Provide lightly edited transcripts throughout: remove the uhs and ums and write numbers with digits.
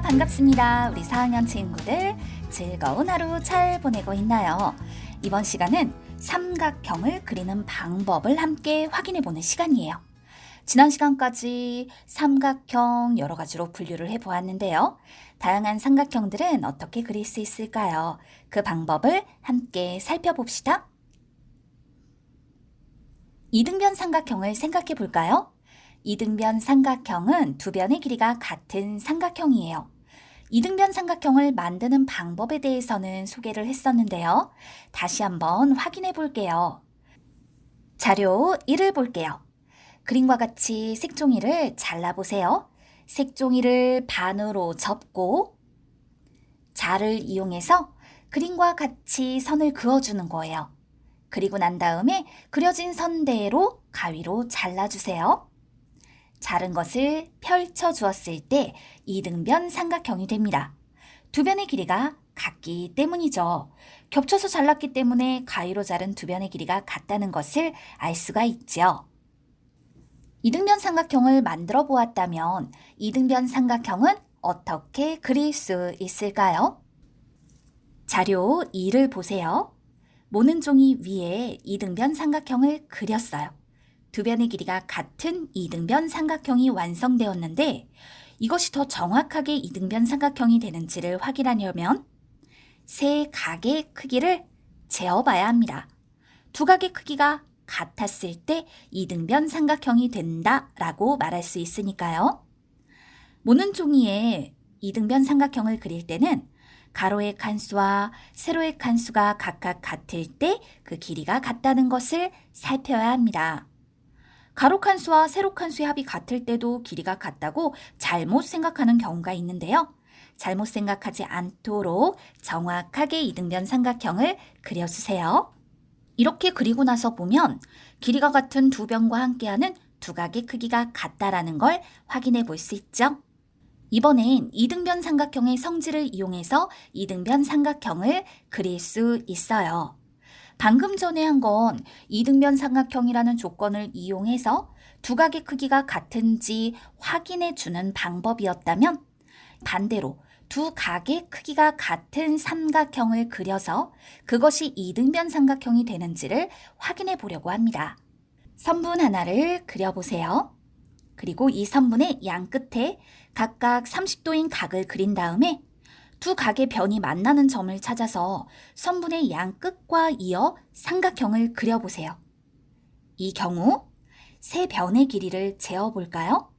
반갑습니다. 우리 4학년 친구들 즐거운 하루 잘 보내고 있나요? 이번 시간은 삼각형을 그리는 방법을 함께 확인해 보는 시간이에요. 지난 시간까지 삼각형 여러 가지로 분류를 해 보았는데요. 다양한 삼각형들은 어떻게 그릴 수 있을까요? 그 방법을 함께 살펴봅시다. 이등변 삼각형을 생각해 볼까요? 이등변 삼각형은 두 변의 길이가 같은 삼각형이에요. 이등변 삼각형을 만드는 방법에 대해서는 소개를 했었는데요. 다시 한번 확인해 볼게요. 자료 1을 볼게요. 그림과 같이 색종이를 잘라보세요. 색종이를 반으로 접고 자를 이용해서 그림과 같이 선을 그어주는 거예요. 그리고 난 다음에 그려진 선대로 가위로 잘라주세요. 자른 것을 펼쳐 주었을 때 이등변 삼각형이 됩니다. 두 변의 길이가 같기 때문이죠. 겹쳐서 잘랐기 때문에 가위로 자른 두 변의 길이가 같다는 것을 알 수가 있죠. 이등변 삼각형을 만들어 보았다면 이등변 삼각형은 어떻게 그릴 수 있을까요? 자료 2를 보세요. 모는 종이 위에 이등변 삼각형을 그렸어요. 두 변의 길이가 같은 이등변 삼각형이 완성되었는데 이것이 더 정확하게 이등변 삼각형이 되는지를 확인하려면 세 각의 크기를 재어봐야 합니다. 두 각의 크기가 같았을 때 이등변 삼각형이 된다라고 말할 수 있으니까요. 모는 종이에 이등변 삼각형을 그릴 때는 가로의 칸수와 세로의 칸수가 각각 같을 때 그 길이가 같다는 것을 살펴야 합니다. 가로 칸수와 세로 칸수의 합이 같을 때도 길이가 같다고 잘못 생각하는 경우가 있는데요. 잘못 생각하지 않도록 정확하게 이등변 삼각형을 그려주세요. 이렇게 그리고 나서 보면 길이가 같은 두 변과 함께하는 두 각의 크기가 같다라는 걸 확인해 볼 수 있죠. 이번엔 이등변 삼각형의 성질을 이용해서 이등변 삼각형을 그릴 수 있어요. 방금 전에 한 건 이등변 삼각형이라는 조건을 이용해서 두 각의 크기가 같은지 확인해 주는 방법이었다면 반대로 두 각의 크기가 같은 삼각형을 그려서 그것이 이등변 삼각형이 되는지를 확인해 보려고 합니다. 선분 하나를 그려보세요. 그리고 이 선분의 양 끝에 각각 30도인 각을 그린 다음에 두 각의 변이 만나는 점을 찾아서 선분의 양 끝과 이어 삼각형을 그려보세요. 이 경우 세 변의 길이를 재어볼까요?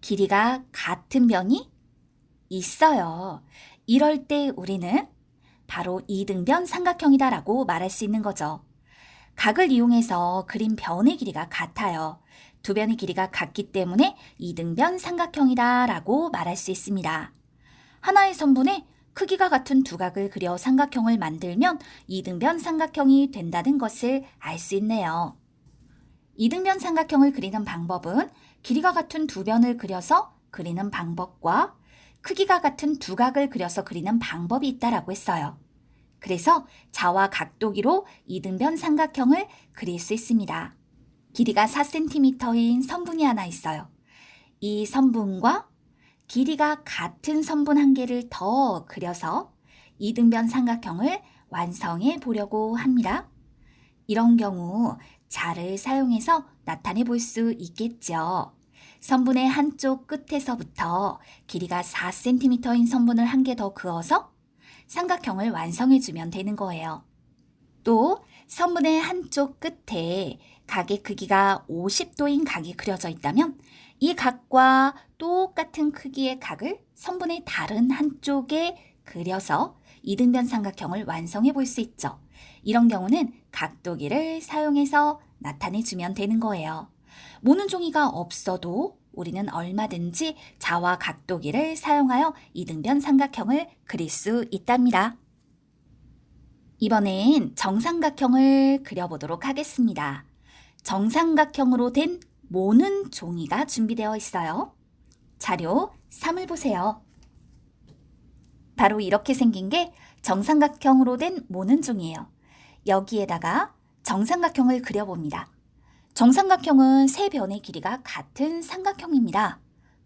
길이가 같은 변이 있어요. 이럴 때 우리는 바로 이등변 삼각형이다라고 말할 수 있는 거죠. 각을 이용해서 그린 변의 길이가 같아요. 두 변의 길이가 같기 때문에 이등변 삼각형이다라고 말할 수 있습니다. 하나의 선분에 크기가 같은 두 각을 그려 삼각형을 만들면 이등변 삼각형이 된다는 것을 알 수 있네요. 이등변 삼각형을 그리는 방법은 길이가 같은 두 변을 그려서 그리는 방법과 크기가 같은 두 각을 그려서 그리는 방법이 있다라고 했어요. 그래서 자와 각도기로 이등변 삼각형을 그릴 수 있습니다. 길이가 4cm인 선분이 하나 있어요. 이 선분과 길이가 같은 선분 한 개를 더 그려서 이등변 삼각형을 완성해 보려고 합니다. 이런 경우 자를 사용해서 나타내 볼 수 있겠죠. 선분의 한쪽 끝에서부터 길이가 4cm인 선분을 한 개 더 그어서 삼각형을 완성해 주면 되는 거예요. 또 선분의 한쪽 끝에 각의 크기가 50도인 각이 그려져 있다면 이 각과 똑같은 크기의 각을 선분의 다른 한쪽에 그려서 이등변 삼각형을 완성해 볼 수 있죠. 이런 경우는 각도기를 사용해서 나타내 주면 되는 거예요. 모는 종이가 없어도 우리는 얼마든지 자와 각도기를 사용하여 이등변 삼각형을 그릴 수 있답니다. 이번엔 정삼각형을 그려보도록 하겠습니다. 정삼각형으로 된 모는 종이가 준비되어 있어요. 자료 3을 보세요. 바로 이렇게 생긴 게 정삼각형으로 된 모는 종이에요. 여기에다가 정삼각형을 그려봅니다. 정삼각형은 세 변의 길이가 같은 삼각형입니다.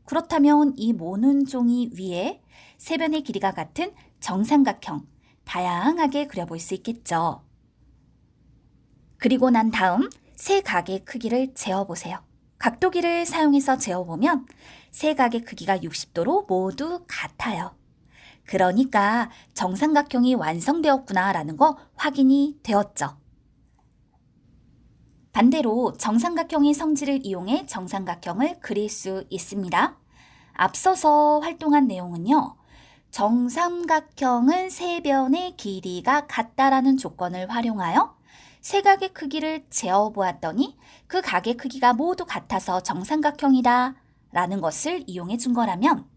그렇다면 이 모는 종이 위에 세 변의 길이가 같은 정삼각형 다양하게 그려볼 수 있겠죠. 그리고 난 다음 세 각의 크기를 재어보세요. 각도기를 사용해서 재어보면 세 각의 크기가 60도로 모두 같아요. 그러니까 정삼각형이 완성되었구나라는 거 확인이 되었죠. 반대로 정삼각형의 성질을 이용해 정삼각형을 그릴 수 있습니다. 앞서서 활동한 내용은요. 정삼각형은 세 변의 길이가 같다라는 조건을 활용하여 세 각의 크기를 재어보았더니 그 각의 크기가 모두 같아서 정삼각형이다 라는 것을 이용해 준 거라면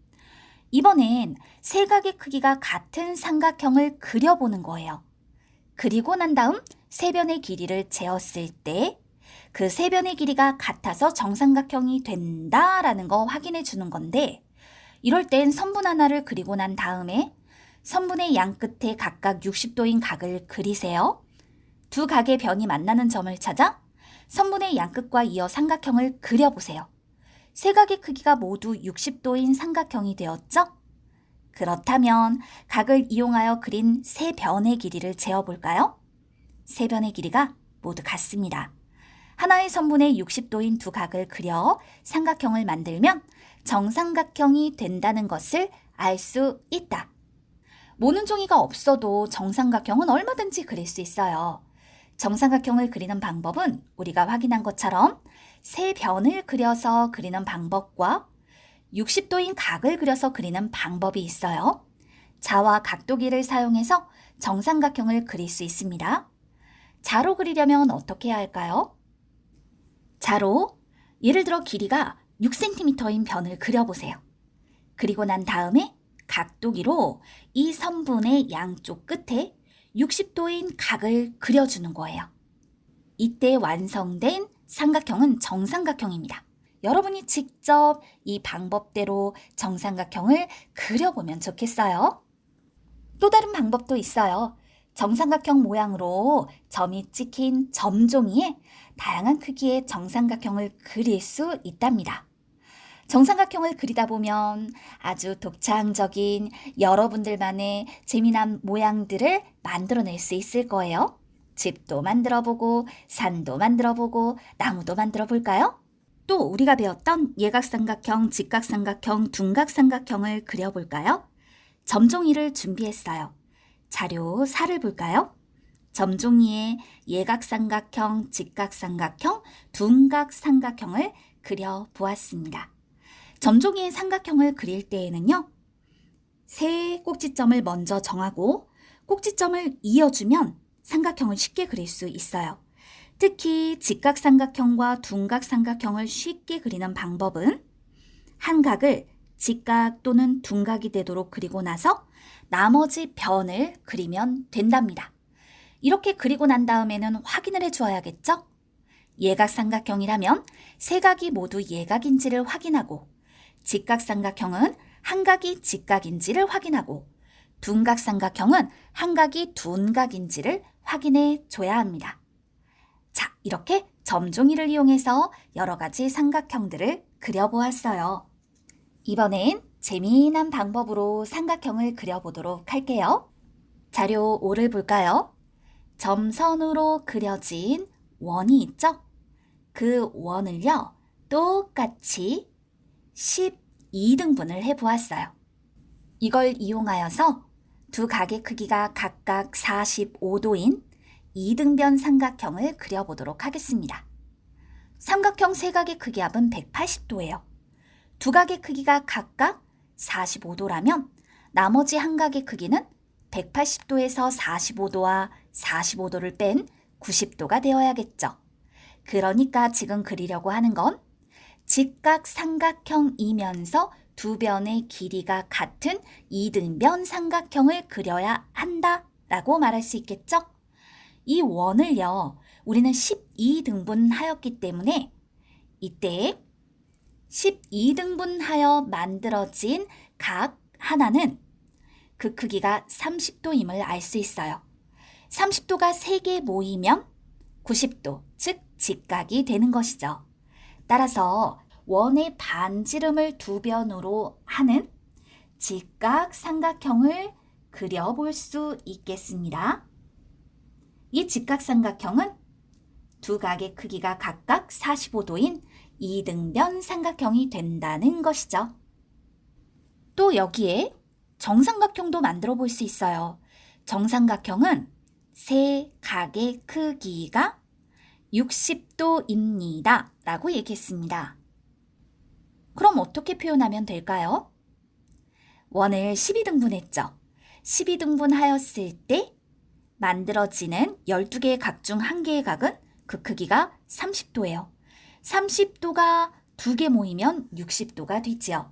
이번엔 세 각의 크기가 같은 삼각형을 그려보는 거예요. 그리고 난 다음 세 변의 길이를 재었을 때 그 세 변의 길이가 같아서 정삼각형이 된다라는 거 확인해 주는 건데 이럴 땐 선분 하나를 그리고 난 다음에 선분의 양 끝에 각각 60도인 각을 그리세요. 두 각의 변이 만나는 점을 찾아 선분의 양 끝과 이어 삼각형을 그려보세요. 세 각의 크기가 모두 60도인 삼각형이 되었죠? 그렇다면 각을 이용하여 그린 세 변의 길이를 재어볼까요? 세 변의 길이가 모두 같습니다. 하나의 선분에 60도인 두 각을 그려 삼각형을 만들면 정삼각형이 된다는 것을 알 수 있다. 모는 종이가 없어도 정삼각형은 얼마든지 그릴 수 있어요. 정삼각형을 그리는 방법은 우리가 확인한 것처럼 세 변을 그려서 그리는 방법과 60도인 각을 그려서 그리는 방법이 있어요. 자와 각도기를 사용해서 정삼각형을 그릴 수 있습니다. 자로 그리려면 어떻게 해야 할까요? 자로 예를 들어 길이가 6cm인 변을 그려보세요. 그리고 난 다음에 각도기로 이 선분의 양쪽 끝에 60도인 각을 그려주는 거예요. 이때 완성된 삼각형은 정삼각형입니다. 여러분이 직접 이 방법대로 정삼각형을 그려보면 좋겠어요. 또 다른 방법도 있어요. 정삼각형 모양으로 점이 찍힌 점종이에 다양한 크기의 정삼각형을 그릴 수 있답니다. 정삼각형을 그리다 보면 아주 독창적인 여러분들만의 재미난 모양들을 만들어낼 수 있을 거예요. 집도 만들어보고 산도 만들어보고 나무도 만들어볼까요? 또 우리가 배웠던 예각삼각형, 직각삼각형, 둔각삼각형을 그려볼까요? 점종이를 준비했어요. 자료 4를 볼까요? 점종이에 예각삼각형, 직각삼각형, 둔각삼각형을 그려보았습니다. 점종이의 삼각형을 그릴 때에는요. 세 꼭지점을 먼저 정하고 꼭지점을 이어주면 삼각형을 쉽게 그릴 수 있어요. 특히 직각삼각형과 둔각삼각형을 쉽게 그리는 방법은 한 각을 직각 또는 둔각이 되도록 그리고 나서 나머지 변을 그리면 된답니다. 이렇게 그리고 난 다음에는 확인을 해주어야겠죠? 예각삼각형이라면 세 각이 모두 예각인지를 확인하고 직각삼각형은 한 각이 직각인지를 확인하고 둔각삼각형은 한 각이 둔각인지를 확인해 줘야 합니다. 자, 이렇게 점종이를 이용해서 여러 가지 삼각형들을 그려보았어요. 이번엔 재미난 방법으로 삼각형을 그려보도록 할게요. 자료 5를 볼까요? 점선으로 그려진 원이 있죠? 그 원을요, 똑같이 12등분을 해보았어요. 이걸 이용하여서 두 각의 크기가 각각 45도인 이등변 삼각형을 그려보도록 하겠습니다. 삼각형 세 각의 크기 합은 180도예요. 두 각의 크기가 각각 45도라면 나머지 한 각의 크기는 180도에서 45도와 45도를 뺀 90도가 되어야겠죠. 그러니까 지금 그리려고 하는 건 직각 삼각형이면서 두 변의 길이가 같은 이등변 삼각형을 그려야 한다라고 말할 수 있겠죠? 이 원을요, 우리는 12등분 하였기 때문에 이때 12등분 하여 만들어진 각 하나는 그 크기가 30도임을 알 수 있어요. 30도가 3개 모이면 90도, 즉 직각이 되는 것이죠. 따라서 원의 반지름을 두 변으로 하는 직각삼각형을 그려볼 수 있겠습니다. 이 직각삼각형은 두 각의 크기가 각각 45도인 이등변 삼각형이 된다는 것이죠. 또 여기에 정삼각형도 만들어 볼 수 있어요. 정삼각형은 세 각의 크기가 60도입니다. 라고 얘기했습니다. 그럼 어떻게 표현하면 될까요? 원을 12등분했죠. 12등분하였을 때 만들어지는 12개의 각 중 한 개의 각은 그 크기가 30도예요. 30도가 두 개 모이면 60도가 되지요.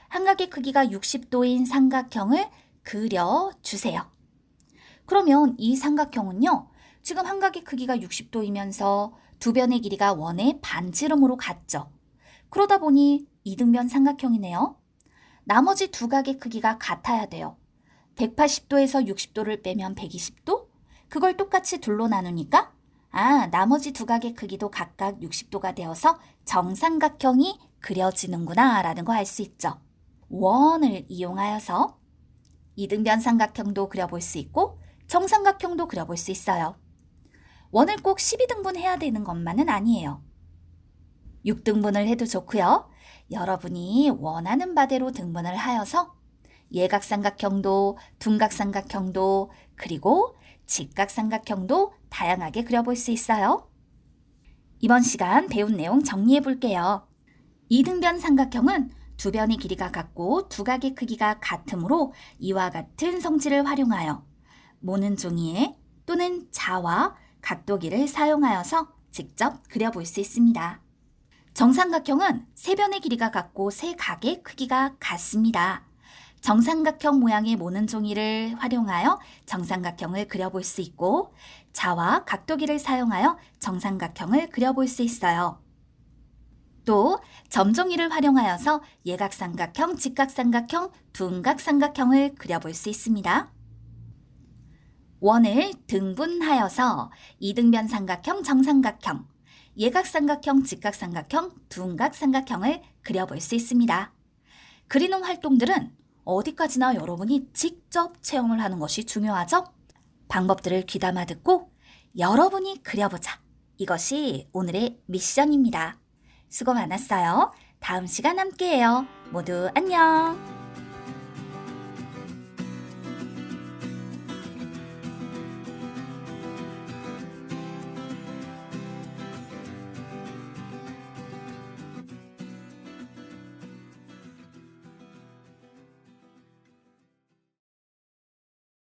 한 각의 크기가 60도인 삼각형을 그려주세요. 그러면 이 삼각형은요, 지금 한 각의 크기가 60도이면서 두 변의 길이가 원의 반지름으로 같죠. 그러다 보니 이등변 삼각형이네요. 나머지 두 각의 크기가 같아야 돼요. 180도에서 60도를 빼면 120도? 그걸 똑같이 둘로 나누니까 나머지 두 각의 크기도 각각 60도가 되어서 정삼각형이 그려지는구나 라는 거 알 수 있죠. 원을 이용하여서 이등변 삼각형도 그려볼 수 있고 정삼각형도 그려볼 수 있어요. 원을 꼭 12등분 해야 되는 것만은 아니에요. 6등분을 해도 좋고요. 여러분이 원하는 바대로 등분을 하여서 예각삼각형도 둔각삼각형도 그리고 직각삼각형도 다양하게 그려볼 수 있어요. 이번 시간 배운 내용 정리해 볼게요. 이등변 삼각형은 두 변의 길이가 같고 두 각의 크기가 같으므로 이와 같은 성질을 활용하여 모는 종이에 또는 자와 각도기를 사용하여서 직접 그려볼 수 있습니다. 정삼각형은 세 변의 길이가 같고 세 각의 크기가 같습니다. 정삼각형 모양의 모는 종이를 활용하여 정삼각형을 그려볼 수 있고 자와 각도기를 사용하여 정삼각형을 그려볼 수 있어요. 또 점종이를 활용하여서 예각삼각형, 직각삼각형, 둔각삼각형을 그려볼 수 있습니다. 원을 등분하여서 이등변 삼각형, 정삼각형, 예각삼각형, 직각삼각형, 둔각삼각형을 그려볼 수 있습니다. 그리는 활동들은 어디까지나 여러분이 직접 체험을 하는 것이 중요하죠? 방법들을 귀담아 듣고 여러분이 그려보자. 이것이 오늘의 미션입니다. 수고 많았어요. 다음 시간 함께해요. 모두 안녕.